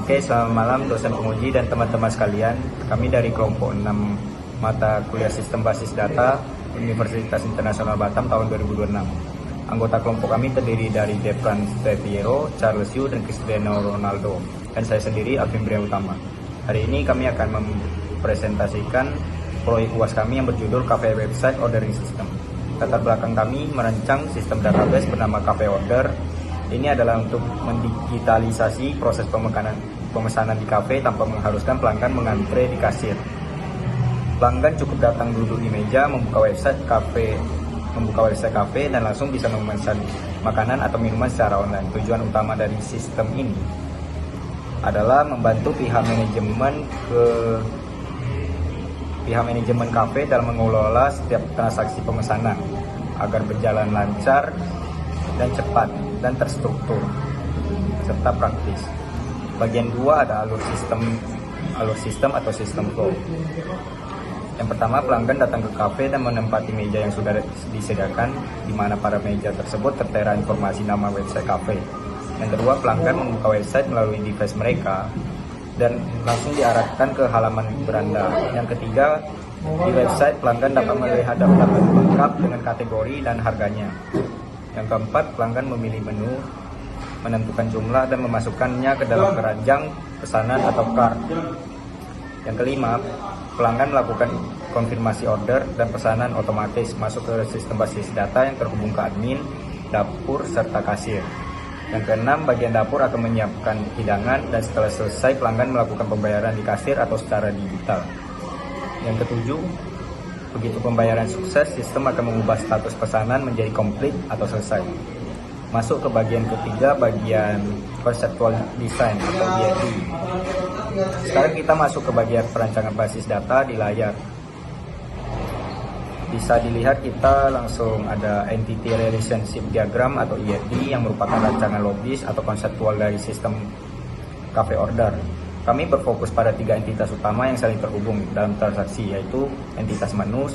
Oke, selamat malam dosen penguji dan teman-teman sekalian. Kami dari kelompok 6 mata kuliah Sistem Basis Data Universitas Internasional Batam tahun 2026. Anggota kelompok kami terdiri dari Devran Steviero, Charles Yu, dan Cristiano Ronaldo. Dan saya sendiri, Alvin Brian Utama. Hari ini kami akan mempresentasikan proyek UAS kami yang berjudul Cafe Website Ordering System. Latar belakang kami merancang sistem database bernama Cafe Order. Ini adalah untuk mendigitalisasi proses pemesanan di kafe tanpa mengharuskan pelanggan mengantre di kasir. Pelanggan cukup datang duduk di meja, membuka website kafe dan langsung bisa memesan makanan atau minuman secara online. Tujuan utama dari sistem ini adalah membantu pihak manajemen kafe dalam mengelola setiap transaksi pemesanan agar berjalan lancar dan cepat dan terstruktur serta praktis. Bagian 2 ada alur sistem atau sistem flow. Yang pertama, pelanggan datang ke kafe dan menempati meja yang sudah disediakan, di mana pada meja tersebut tertera informasi nama website kafe. Yang kedua, pelanggan membuka website melalui device mereka dan langsung diarahkan ke halaman beranda. Yang ketiga, di website pelanggan dapat melihat daftar menu lengkap dengan kategori dan harganya. Yang keempat, pelanggan memilih menu, menentukan jumlah dan memasukkannya ke dalam keranjang pesanan atau cart. Yang kelima, pelanggan melakukan konfirmasi order dan pesanan otomatis masuk ke sistem basis data yang terhubung ke admin, dapur, serta kasir. Yang keenam, bagian dapur akan menyiapkan hidangan dan setelah selesai pelanggan melakukan pembayaran di kasir atau secara digital. Yang ketujuh, begitu pembayaran sukses, sistem akan mengubah status pesanan menjadi komplit atau selesai. Masuk ke bagian ketiga, bagian conceptual design atau BID. Sekarang kita masuk ke bagian perancangan basis data di layar. Bisa dilihat kita langsung ada Entity Relationship Diagram atau ERD yang merupakan rancangan logis atau konseptual dari sistem cafe order. Kami berfokus pada 3 entitas utama yang saling terhubung dalam transaksi, yaitu entitas menus,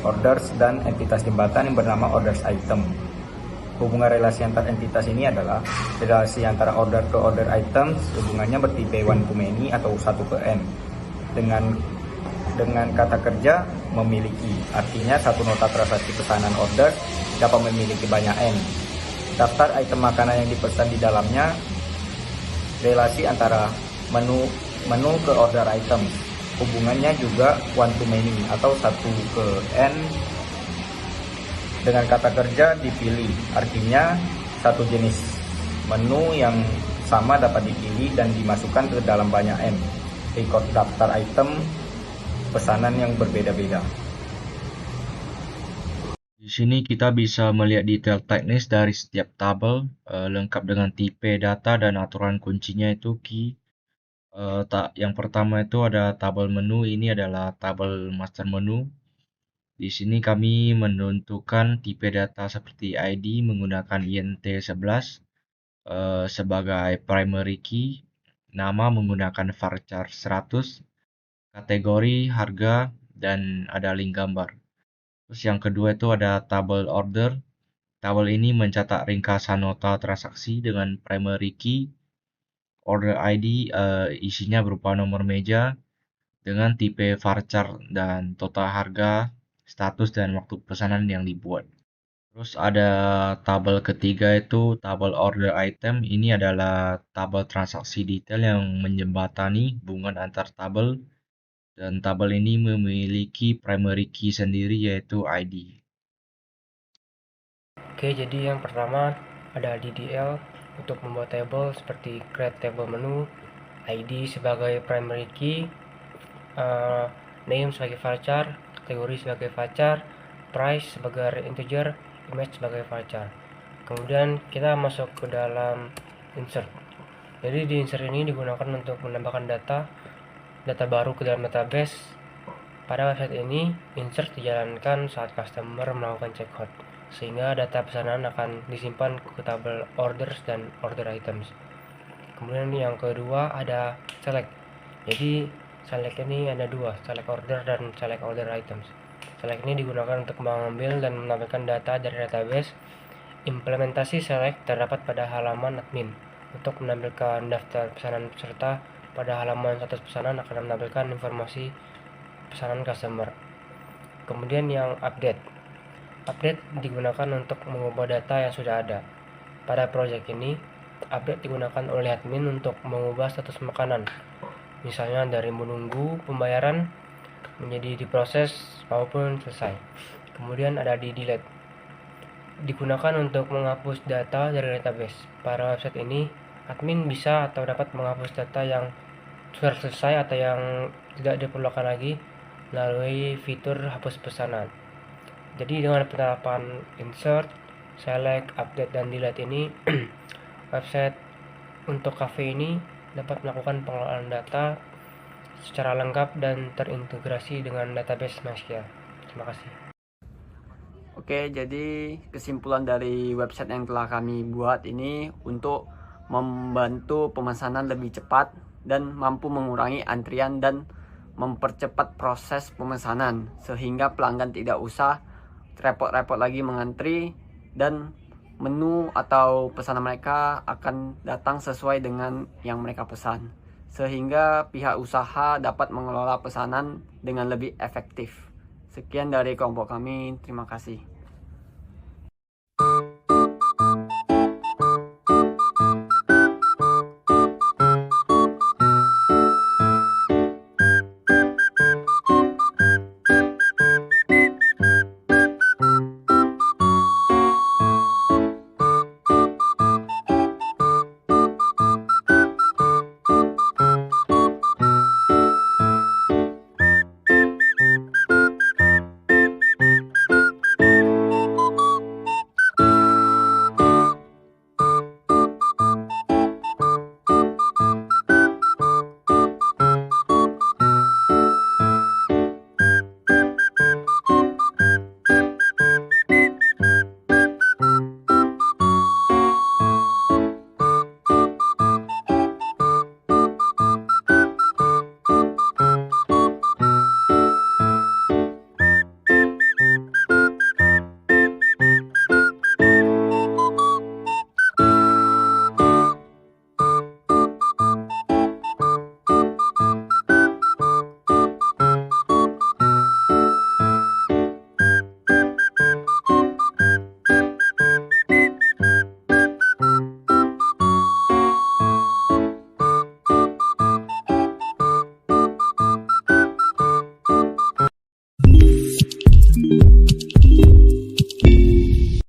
orders, dan entitas jembatan yang bernama orders item. Hubungan relasi antar entitas ini adalah relasi antara order ke order items, hubungannya bertipe one to many atau 1 ke n. Dengan kata kerja memiliki, artinya satu nota transaksi pesanan order dapat memiliki banyak n. Daftar item makanan yang dipesan di dalamnya, relasi antara menu ke order item, hubungannya juga one to many atau 1 ke n. Dengan kata kerja dipilih, artinya satu jenis menu yang sama dapat dipilih dan dimasukkan ke dalam banyak n. Record daftar item pesanan yang berbeda-beda. Di sini kita bisa melihat detail teknis dari setiap tabel, lengkap dengan tipe data dan aturan kuncinya itu key. Yang pertama itu ada tabel menu, ini adalah tabel master menu. Di sini kami menentukan tipe data seperti ID menggunakan INT11 sebagai primary key, nama menggunakan varchar 100, kategori, harga, dan ada link gambar. Terus yang kedua itu ada tabel order. Tabel ini mencatat ringkasan nota transaksi dengan primary key. Order ID isinya berupa nomor meja dengan tipe varchar dan total harga, status, dan waktu pesanan yang dibuat. Terus ada tabel ketiga itu tabel order item. Ini adalah tabel transaksi detail yang menjembatani hubungan antar tabel. Dan tabel ini memiliki primary key sendiri yaitu ID. Oke, jadi yang pertama ada DDL untuk membuat table seperti create table menu, ID sebagai primary key, name sebagai varchar, kategori sebagai varchar, price sebagai integer, image sebagai varchar. Kemudian kita masuk ke dalam insert. Jadi di insert ini digunakan untuk menambahkan data baru ke dalam database. Pada website ini, insert dijalankan saat customer melakukan checkout, sehingga data pesanan akan disimpan ke tabel orders dan order items. Kemudian yang kedua ada select. Jadi select ini ada 2, select order dan select order items. Select ini digunakan untuk mengambil dan menampilkan data dari database. Implementasi select terdapat pada halaman admin. untuk menampilkan daftar pesanan peserta. Pada halaman status pesanan akan menampilkan informasi pesanan customer. Kemudian yang update digunakan untuk mengubah data yang sudah ada. Pada project ini, update digunakan oleh admin untuk mengubah status makanan, misalnya dari menunggu pembayaran menjadi diproses maupun selesai. Kemudian ada di delete, digunakan untuk menghapus data dari database. Pada website ini, admin bisa atau dapat menghapus data yang sudah selesai atau yang tidak diperlukan lagi melalui fitur hapus pesanan. Jadi dengan penerapan insert, select, update, dan delete ini, website untuk cafe ini dapat melakukan pengelolaan data secara lengkap dan terintegrasi dengan database MySQL. Terima kasih. Oke, jadi kesimpulan dari website yang telah kami buat ini untuk membantu pemesanan lebih cepat dan mampu mengurangi antrian dan mempercepat proses pemesanan sehingga pelanggan tidak usah repot-repot lagi mengantri dan menu atau pesanan mereka akan datang sesuai dengan yang mereka pesan sehingga pihak usaha dapat mengelola pesanan dengan lebih efektif. Sekian dari kelompok kami, terima kasih.